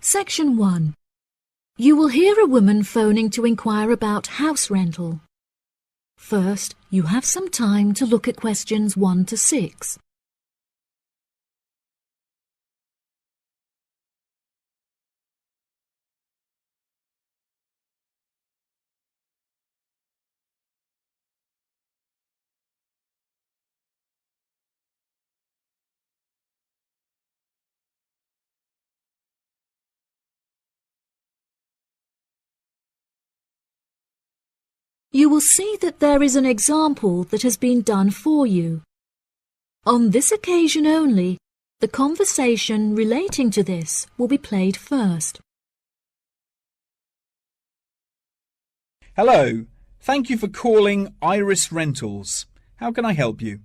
Section 1. You will hear a woman phoning to inquire about house rental. First, you have some time to look at questions 1 to 6. You will see that there is an example that has been done for you. On this occasion only, the conversation relating to this will be played first. Hello. Thank you for calling Iris Rentals. How can I help you?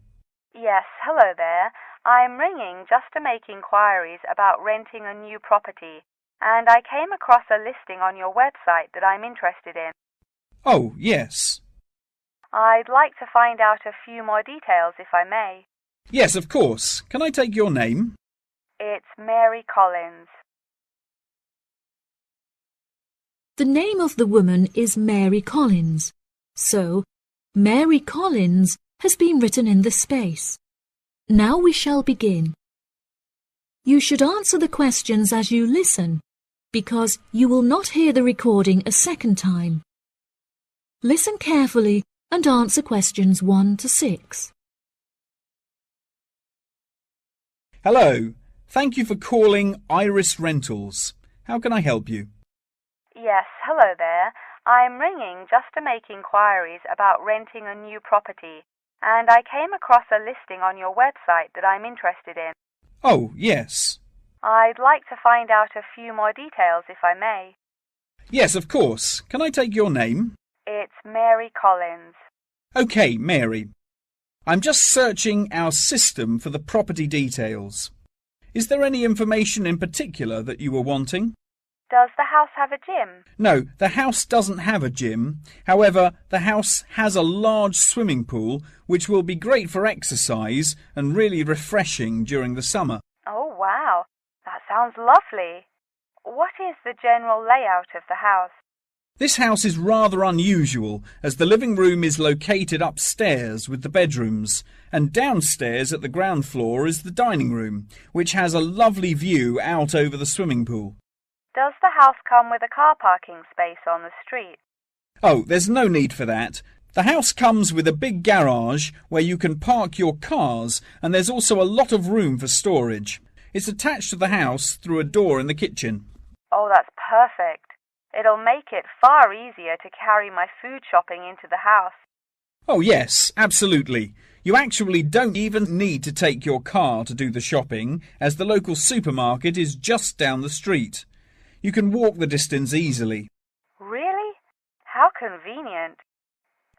Yes, hello there. I'm ringing just to make inquiries about renting a new property, and I came across a listing on your website that I'm interested in. Oh, yes. I'd like to find out a few more details if I may. Yes, of course. Can I take your name? It's Mary Collins. The name of the woman is Mary Collins, so Mary Collins has been written in the space. Now we shall begin. You should answer the questions as you listen, because you will not hear the recording a second time. Listen carefully and answer questions 1 to 6. Hello. Thank you for calling Iris Rentals. How can I help you? Yes, hello there. I'm ringing just to make inquiries about renting a new property, and I came across a listing on your website that I'm interested in. Oh, yes. I'd like to find out a few more details if I may. Yes, of course. Can I take your name? It's Mary Collins. OK, Mary. I'm just searching our system for the property details. Is there any information in particular that you were wanting? Does the house have a gym? No, the house doesn't have a gym. However, the house has a large swimming pool, which will be great for exercise and really refreshing during the summer. Oh, wow. That sounds lovely. What is the general layout of the house? This house is rather unusual, as the living room is located upstairs with the bedrooms, and downstairs at the ground floor is the dining room, which has a lovely view out over the swimming pool. Does the house come with a car parking space on the street? Oh, there's no need for that. The house comes with a big garage where you can park your cars, and there's also a lot of room for storage. It's attached to the house through a door in the kitchen. Oh, that's perfect. It'll make it far easier to carry my food shopping into the house. Oh, yes, absolutely. You actually don't even need to take your car to do the shopping, as the local supermarket is just down the street. You can walk the distance easily. Really? How convenient.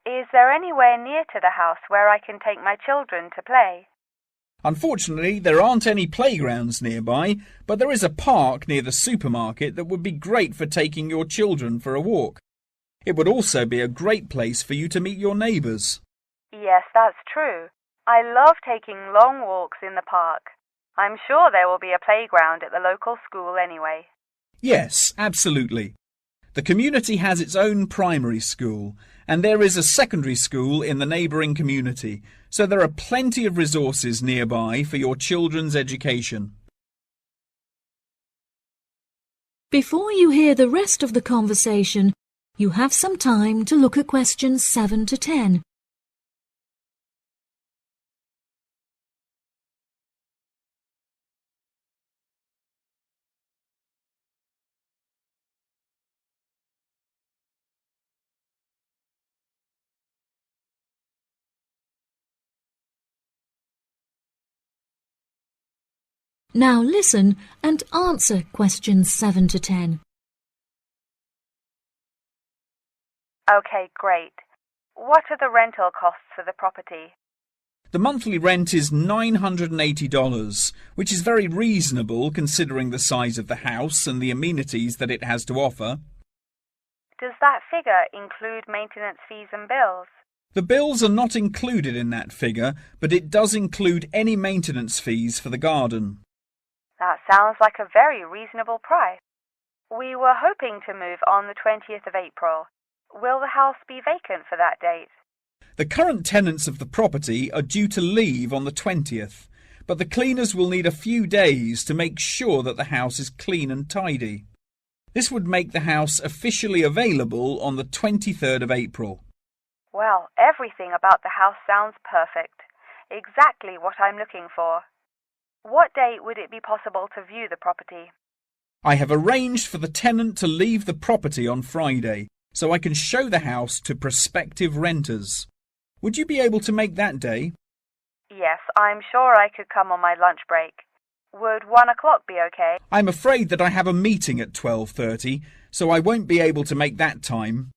Is there anywhere near to the house where I can take my children to play? Unfortunately, there aren't any playgrounds nearby, but there is a park near the supermarket that would be great for taking your children for a walk. It would also be a great place for you to meet your neighbours. Yes, that's true. I love taking long walks in the park. I'm sure there will be a playground at the local school anyway. Yes, absolutely. The community has its own primary school, and there is a secondary school in the neighbouring community, so there are plenty of resources nearby for your children's education. Before you hear the rest of the conversation, you have some time to look at questions 7 to 10. Now listen and answer questions 7 to 10. Okay, great. What are the rental costs for the property? The monthly rent is $980, which is very reasonable considering the size of the house and the amenities that it has to offer. Does that figure include maintenance fees and bills? The bills are not included in that figure, but it does include any maintenance fees for the garden. That sounds like a very reasonable price. We were hoping to move on the 20th of April. Will the house be vacant for that date? The current tenants of the property are due to leave on the 20th, but the cleaners will need a few days to make sure that the house is clean and tidy. This would make the house officially available on the 23rd of April. Well, everything about the house sounds perfect. Exactly what I'm looking for. What date would it be possible to view the property? I have arranged for the tenant to leave the property on Friday, so I can show the house to prospective renters. Would you be able to make that day? Yes, I'm sure I could come on my lunch break. Would 1 o'clock be okay? I'm afraid that I have a meeting at 12:30, so I won't be able to make that time.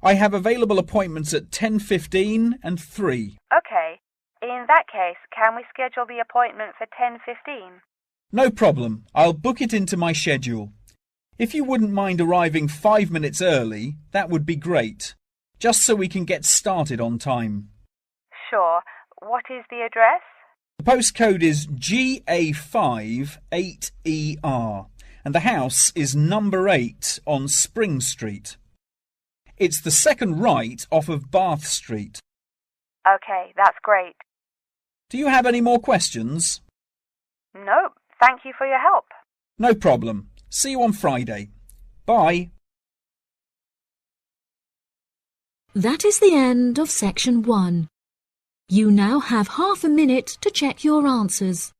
I have available appointments at 10:15 and 3. Okay. In that case, can we schedule the appointment for 10:15? No problem. I'll book it into my schedule. If you wouldn't mind arriving 5 minutes early, that would be great, just so we can get started on time. Sure. What is the address? The postcode is GA5 8ER, and the house is number 8 on Spring Street. It's the second right off of Bath Street. Okay, that's great. Do you have any more questions? Nope. Thank you for your help. No problem. See you on Friday. Bye. That is the end of section 1. You now have half a minute to check your answers.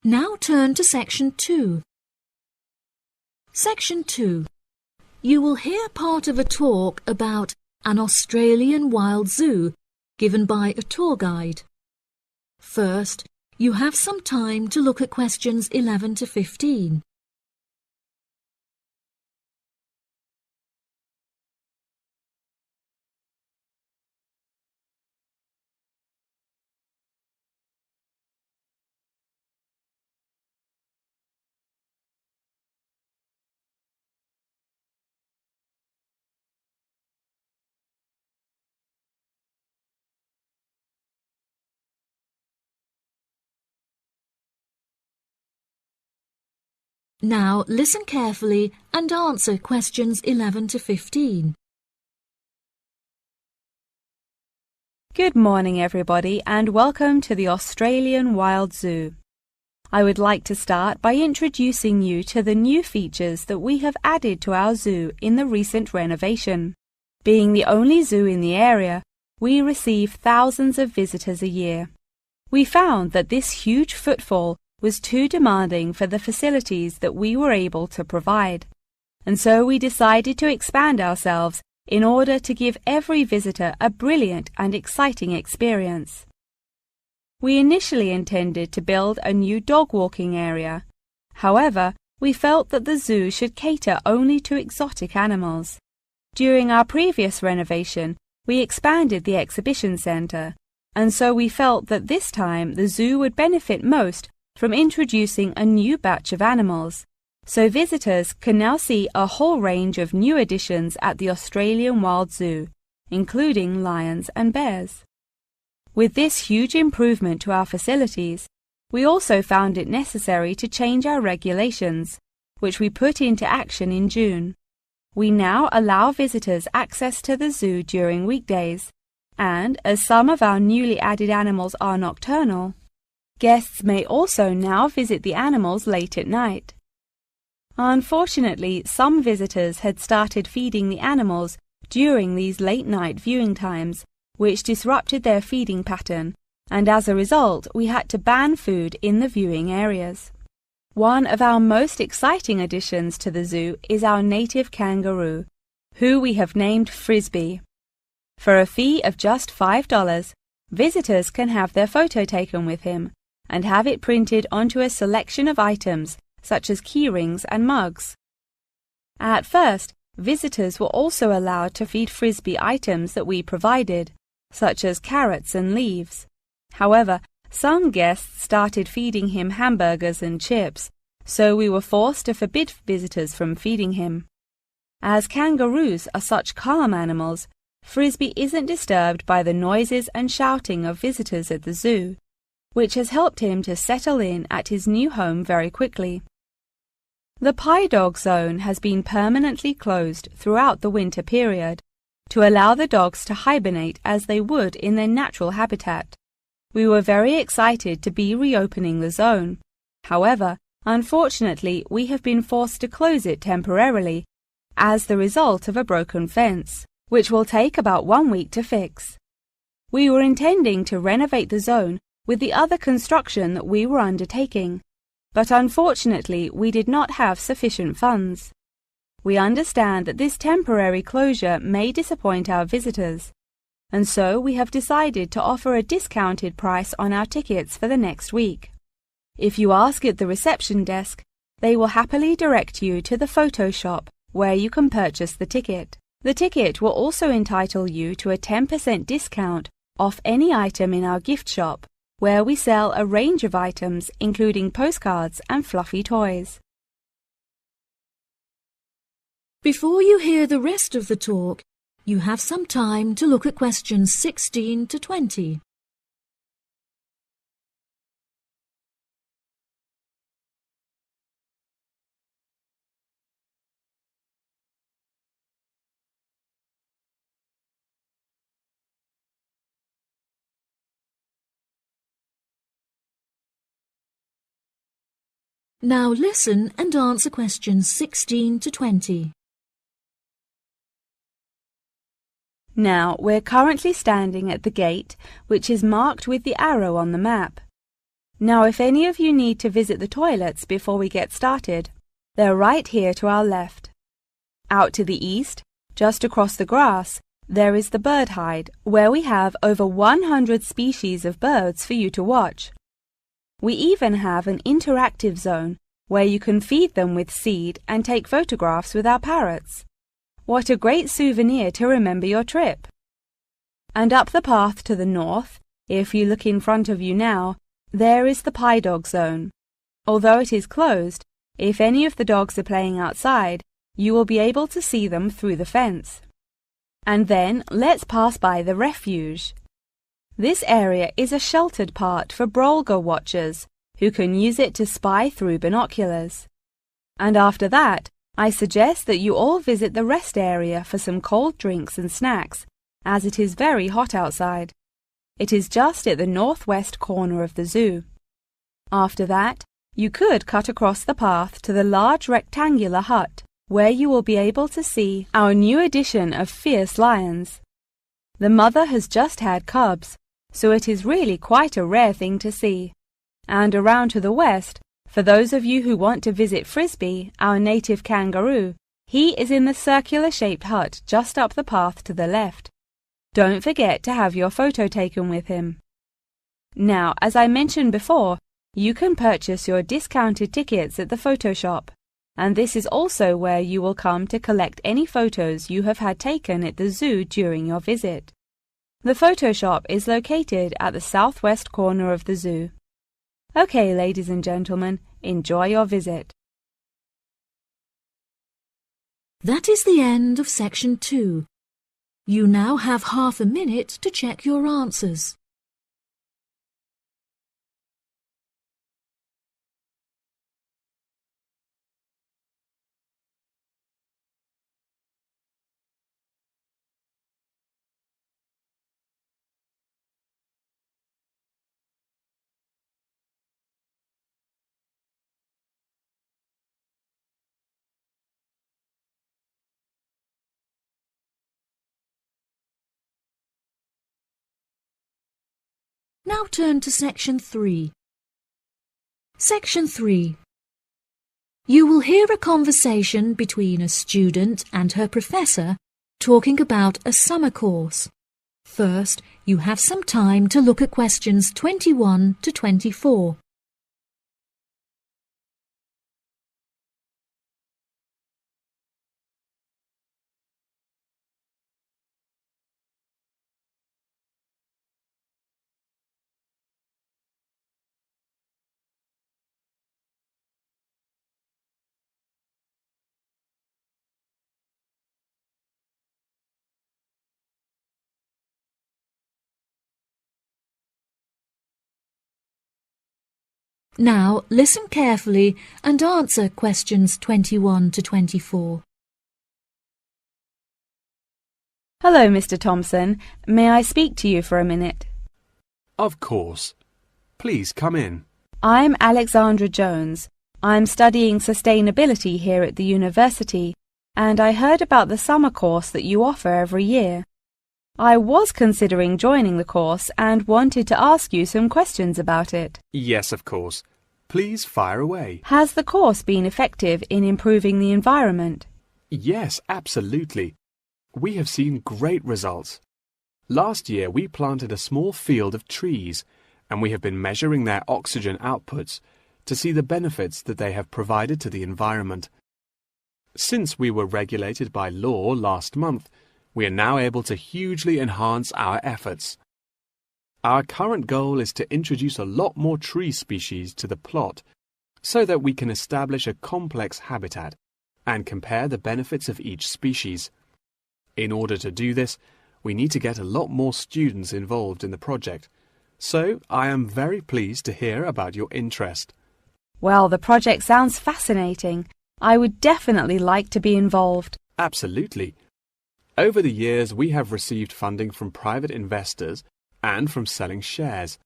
Now turn to section 2. Section 2. You will hear part of a talk about an Australian wild zoo given by a tour guide. First, you have some time to look at questions 11 to 15. Now listen carefully and answer questions 11 to 15. Good morning, everybody, and welcome to the Australian Wild Zoo. I would like to start by introducing you to the new features that we have added to our zoo in the recent renovation. Being the only zoo in the area, we receive thousands of visitors a year. We found that this huge footfall was too demanding for the facilities that we were able to provide, and so we decided to expand ourselves in order to give every visitor a brilliant and exciting experience. We initially intended to build a new dog walking area. However, we felt that the zoo should cater only to exotic animals. During our previous renovation, we expanded the exhibition centre, and so we felt that this time the zoo would benefit most from introducing a new batch of animals, so visitors can now see a whole range of new additions at the Australian Wild Zoo, including lions and bears. With this huge improvement to our facilities, we also found it necessary to change our regulations, which we put into action in June. We now allow visitors access to the zoo during weekdays, and as some of our newly added animals are nocturnal, guests may also now visit the animals late at night. Unfortunately, some visitors had started feeding the animals during these late-night viewing times, which disrupted their feeding pattern, and as a result, we had to ban food in the viewing areas. One of our most exciting additions to the zoo is our native kangaroo, who we have named Frisbee. For a fee of just $5, visitors can have their photo taken with him and have it printed onto a selection of items such as key rings and mugs. At first, visitors were also allowed to feed Frisbee items that we provided, such as carrots and leaves. However, some guests started feeding him hamburgers and chips, so we were forced to forbid visitors from feeding him. As kangaroos are such calm animals, Frisbee isn't disturbed by the noises and shouting of visitors at the zoo, which has helped him to settle in at his new home very quickly. The Pie Dog Zone has been permanently closed throughout the winter period to allow the dogs to hibernate as they would in their natural habitat. We were very excited to be reopening the zone. However, unfortunately, we have been forced to close it temporarily as the result of a broken fence, which will take about 1 week to fix. We were intending to renovate the zone with the other construction that we were undertaking, but unfortunately we did not have sufficient funds. We understand that this temporary closure may disappoint our visitors, and so we have decided to offer a discounted price on our tickets for the next week. If you ask at the reception desk, they will happily direct you to the photo shop where you can purchase the ticket. The ticket will also entitle you to a 10% discount off any item in our gift shop, where we sell a range of items including postcards and fluffy toys. Before you hear the rest of the talk, you have some time to look at questions 16 to 20. Now listen and answer questions 16 to 20. Now, we're currently standing at the gate, which is marked with the arrow on the map. Now, if any of you need to visit the toilets before we get started, they're right here to our left. Out to the east, just across the grass, there is the bird hide, where we have over 100 species of birds for you to watch. We even have an interactive zone where you can feed them with seed and take photographs with our parrots. What a great souvenir to remember your trip! And up the path to the north, if you look in front of you now, there is the Pie Dog Zone. Although it is closed, if any of the dogs are playing outside, you will be able to see them through the fence. And then let's pass by the refuge. This area is a sheltered part for Brolga watchers who can use it to spy through binoculars. And after that, I suggest that you all visit the rest area for some cold drinks and snacks, as it is very hot outside. It is just at the northwest corner of the zoo. After that, you could cut across the path to the large rectangular hut, where you will be able to see our new addition of fierce lions. The mother has just had cubs, so it is really quite a rare thing to see. And around to the west, for those of you who want to visit Frisbee, our native kangaroo, he is in the circular-shaped hut just up the path to the left. Don't forget to have your photo taken with him. Now, as I mentioned before, you can purchase your discounted tickets at the photo shop, and this is also where you will come to collect any photos you have had taken at the zoo during your visit. The photo shop is located at the southwest corner of the zoo. Okay, ladies and gentlemen, enjoy your visit. That is the end of section 2. You now have half a minute to check your answers. Now turn to section 3. Section 3. You will hear a conversation between a student and her professor talking about a summer course. First, you have some time to look at questions 21 to 24. Now listen carefully and answer questions 21 to 24. Hello, Mr. Thompson. May I speak to you for a minute? Of course. Please come in. I'm Alexandra Jones. I'm studying sustainability here at the university, and I heard about the summer course that you offer every year. I was considering joining the course and wanted to ask you some questions about it. Yes, of course. Please fire away. Has the course been effective in improving the environment? Yes, absolutely. We have seen great results. Last year we planted a small field of trees, and we have been measuring their oxygen outputs to see the benefits that they have provided to the environment. Since we were regulated by law last month, we are now able to hugely enhance our efforts. Our current goal is to introduce a lot more tree species to the plot so that we can establish a complex habitat and compare the benefits of each species. In order to do this, we need to get a lot more students involved in the project. So I am very pleased to hear about your interest. Well, the project sounds fascinating. I would definitely like to be involved. Absolutely. Over the years, we have received funding from private investors and from selling shares.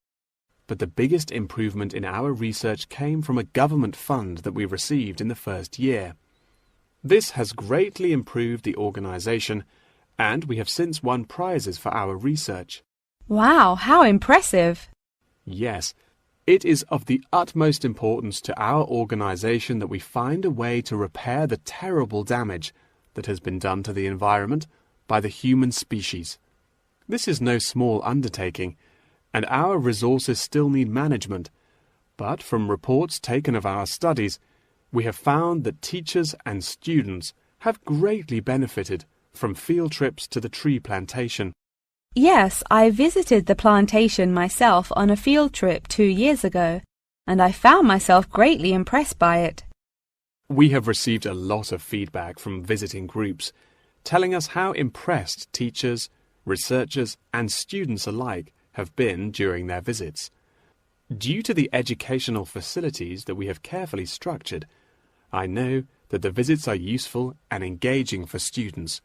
But the biggest improvement in our research came from a government fund that we received in the first year. This has greatly improved the organization, and we have since won prizes for our research. Wow, how impressive! Yes, it is of the utmost importance to our organization that we find a way to repair the terrible damage that has been done to the environment by the human species. This is no small undertaking, and our resources still need management. But from reports taken of our studies, we have found that teachers and students have greatly benefited from field trips to the tree plantation. Yes, I visited the plantation myself on a field trip 2 years ago, and I found myself greatly impressed by it. We have received a lot of feedback from visiting groups, telling us how impressed teachers, researchers, and students alike have been during their visits. Due to the educational facilities that we have carefully structured, I know that the visits are useful and engaging for students,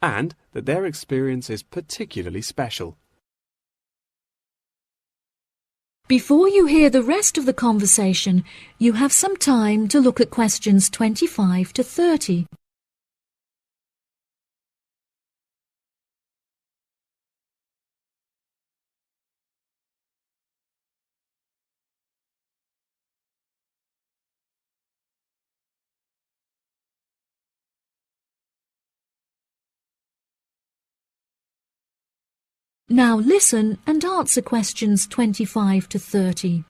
and that their experience is particularly special. Before you hear the rest of the conversation, you have some time to look at questions 25 to 30. Now listen and answer questions 25 to 30.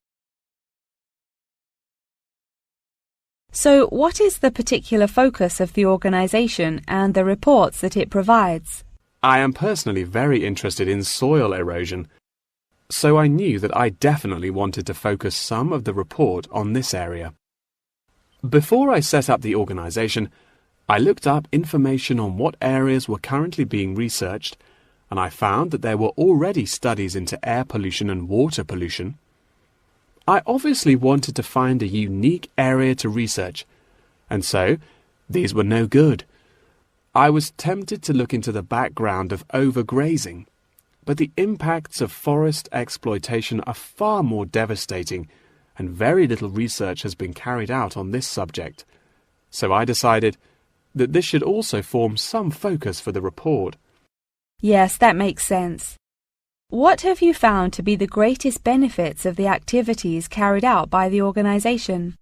So, what is the particular focus of the organisation and the reports that it provides? I am personally very interested in soil erosion, so I knew that I definitely wanted to focus some of the report on this area. Before I set up the organisation, I looked up information on what areas were currently being researched, and I found that there were already studies into air pollution and water pollution. I obviously wanted to find a unique area to research, and so these were no good. I was tempted to look into the background of overgrazing, but the impacts of forest exploitation are far more devastating, and very little research has been carried out on this subject. So I decided that this should also form some focus for the report. Yes, that makes sense. What have you found to be the greatest benefits of the activities carried out by the organisation?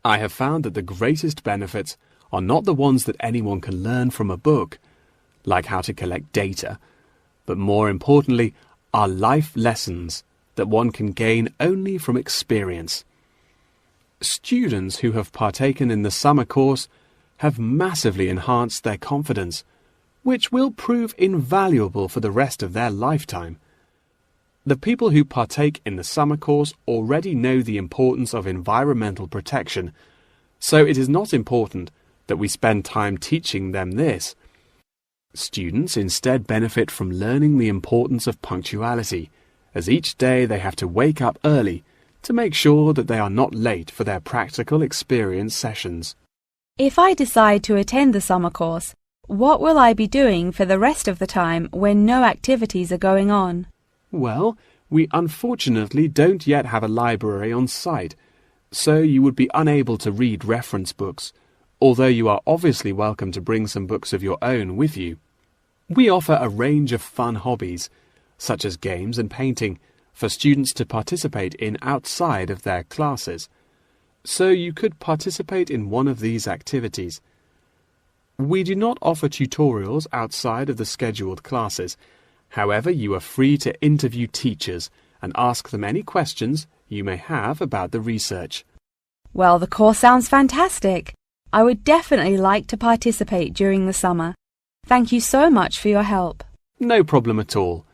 I have found that the greatest benefits are not the ones that anyone can learn from a book, like how to collect data, but more importantly are life lessons that one can gain only from experience. Students who have partaken in the summer course have massively enhanced their confidence, which will prove invaluable for the rest of their lifetime. The people who partake in the summer course already know the importance of environmental protection, so it is not important that we spend time teaching them this. Students instead benefit from learning the importance of punctuality, as each day they have to wake up early to make sure that they are not late for their practical experience sessions. If I decide to attend the summer course, what will I be doing for the rest of the time when no activities are going on? Well, we unfortunately don't yet have a library on site, so you would be unable to read reference books, although you are obviously welcome to bring some books of your own with you. We offer a range of fun hobbies, such as games and painting, for students to participate in outside of their classes, so you could participate in one of these activities. We do not offer tutorials outside of the scheduled classes. However, you are free to interview teachers and ask them any questions you may have about the research. Well, the course sounds fantastic. I would definitely like to participate during the summer. Thank you so much for your help. No problem at all.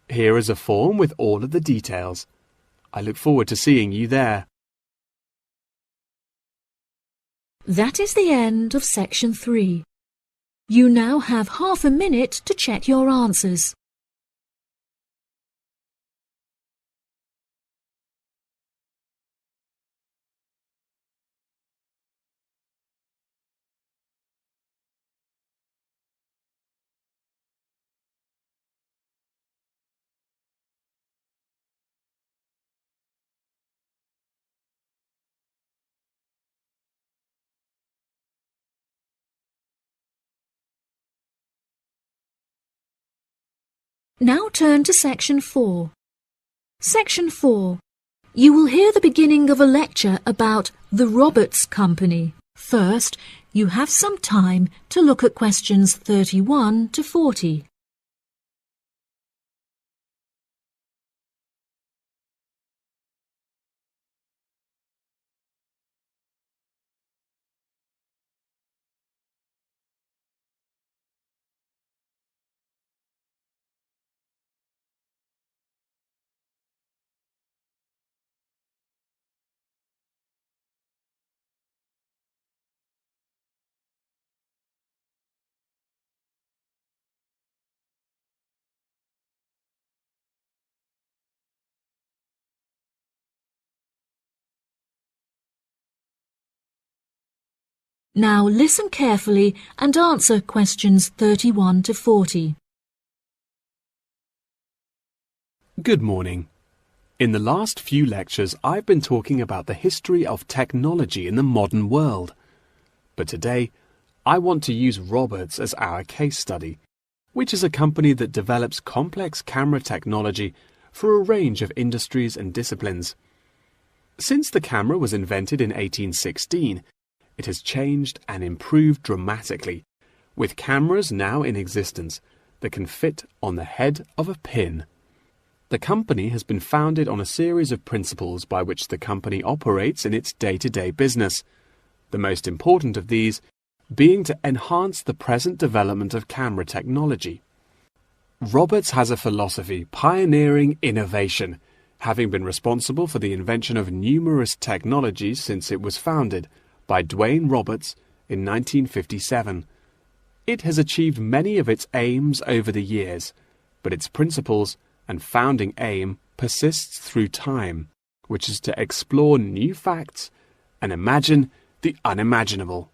Here is a form with all of the details. I look forward to seeing you there. That is the end of section 3. You now have half a minute to check your answers. Now turn to section 4. Section 4. You will hear the beginning of a lecture about the Roberts Company. First, you have some time to look at questions 31 to 40. Now listen carefully and answer questions 31 to 40. Good morning. In the last few lectures, I've been talking about the history of technology in the modern world. But today, I want to use Roberts as our case study, which is a company that develops complex camera technology for a range of industries and disciplines. Since the camera was invented in 1816, it has changed and improved dramatically, with cameras now in existence that can fit on the head of a pin. The company has been founded on a series of principles by which the company operates in its day-to-day business, the most important of these being to enhance the present development of camera technology. Roberts has a philosophy pioneering innovation, having been responsible for the invention of numerous technologies since it was founded by Dwayne Roberts in 1957. It has achieved many of its aims over the years, but its principles and founding aim persists through time, which is to explore new facts and imagine the unimaginable.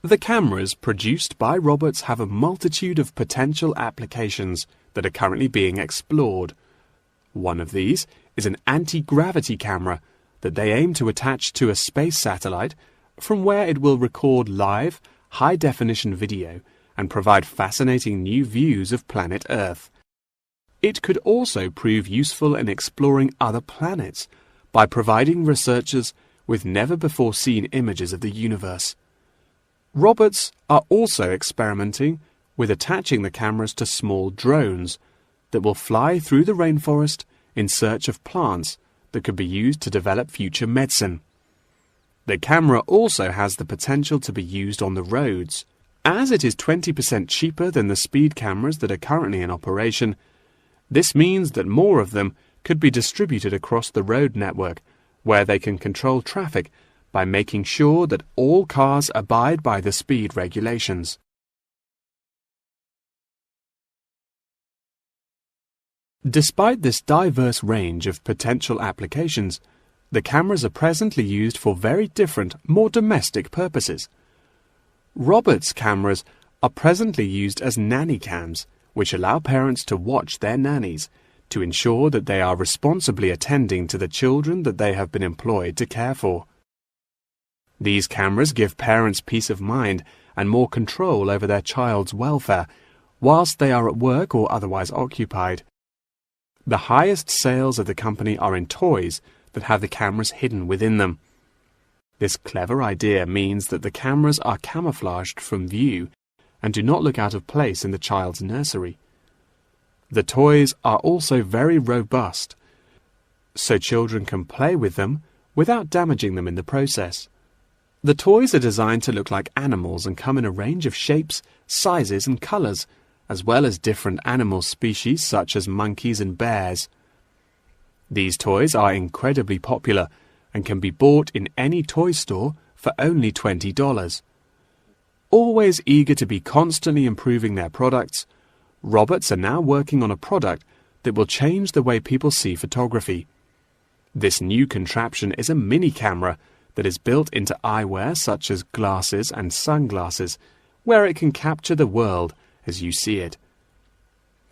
The cameras produced by Roberts have a multitude of potential applications that are currently being explored. One of these is an anti-gravity camera that they aim to attach to a space satellite from where it will record live, high-definition video and provide fascinating new views of planet Earth. It could also prove useful in exploring other planets by providing researchers with never-before-seen images of the universe. Roberts are also experimenting with attaching the cameras to small drones that will fly through the rainforest in search of plants that could be used to develop future medicine. The camera also has the potential to be used on the roads. As it is 20% cheaper than the speed cameras that are currently in operation, this means that more of them could be distributed across the road network, where they can control traffic by making sure that all cars abide by the speed regulations. Despite this diverse range of potential applications, the cameras are presently used for very different, more domestic purposes. Robert's cameras are presently used as nanny cams, which allow parents to watch their nannies to ensure that they are responsibly attending to the children that they have been employed to care for. These cameras give parents peace of mind and more control over their child's welfare whilst they are at work or otherwise occupied. The highest sales of the company are in toys that have the cameras hidden within them. This clever idea means that the cameras are camouflaged from view and do not look out of place in the child's nursery. The toys are also very robust, so children can play with them without damaging them in the process. The toys are designed to look like animals and come in a range of shapes, sizes and colours, as well as different animal species such as monkeys and bears. These toys are incredibly popular and can be bought in any toy store for only $20. Always eager to be constantly improving their products, Roberts are now working on a product that will change the way people see photography. This new contraption is a mini camera that is built into eyewear such as glasses and sunglasses, where it can capture the world as you see it.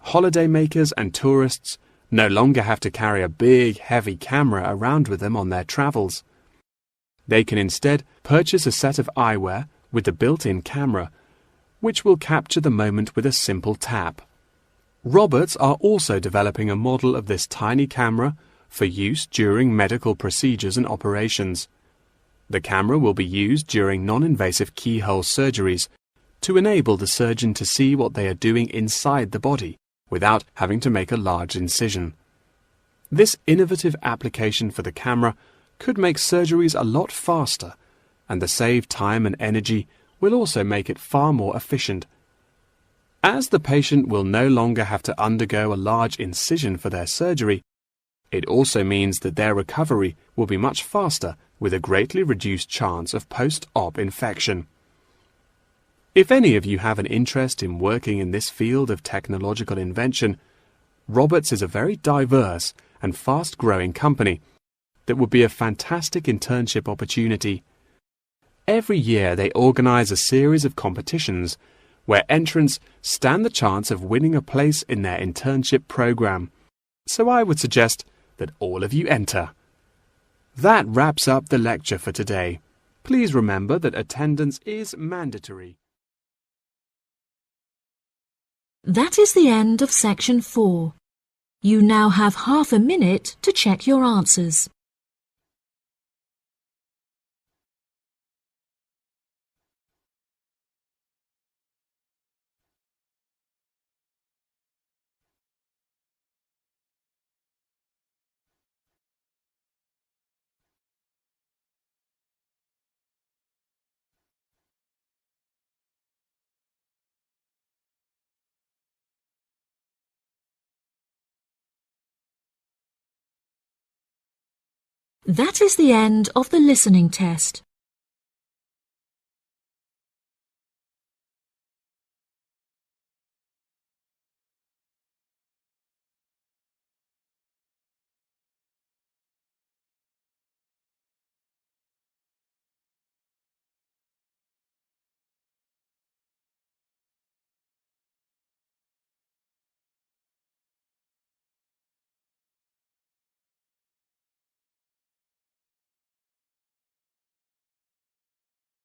Holidaymakers and tourists no longer have to carry a big, heavy camera around with them on their travels. They can instead purchase a set of eyewear with the built-in camera, which will capture the moment with a simple tap. Roberts are also developing a model of this tiny camera for use during medical procedures and operations. The camera will be used during non-invasive keyhole surgeries to enable the surgeon to see what they are doing inside the body without having to make a large incision. This innovative application for the camera could make surgeries a lot faster, and the saved time and energy will also make it far more efficient. As the patient will no longer have to undergo a large incision for their surgery, it also means that their recovery will be much faster with a greatly reduced chance of post-op infection. If any of you have an interest in working in this field of technological invention, Roberts is a very diverse and fast-growing company that would be a fantastic internship opportunity. Every year they organize a series of competitions where entrants stand the chance of winning a place in their internship program. So I would suggest that all of you enter. That wraps up the lecture for today. Please remember that attendance is mandatory. That is the end of section 4. You now have half a minute to check your answers. That is the end of the listening test.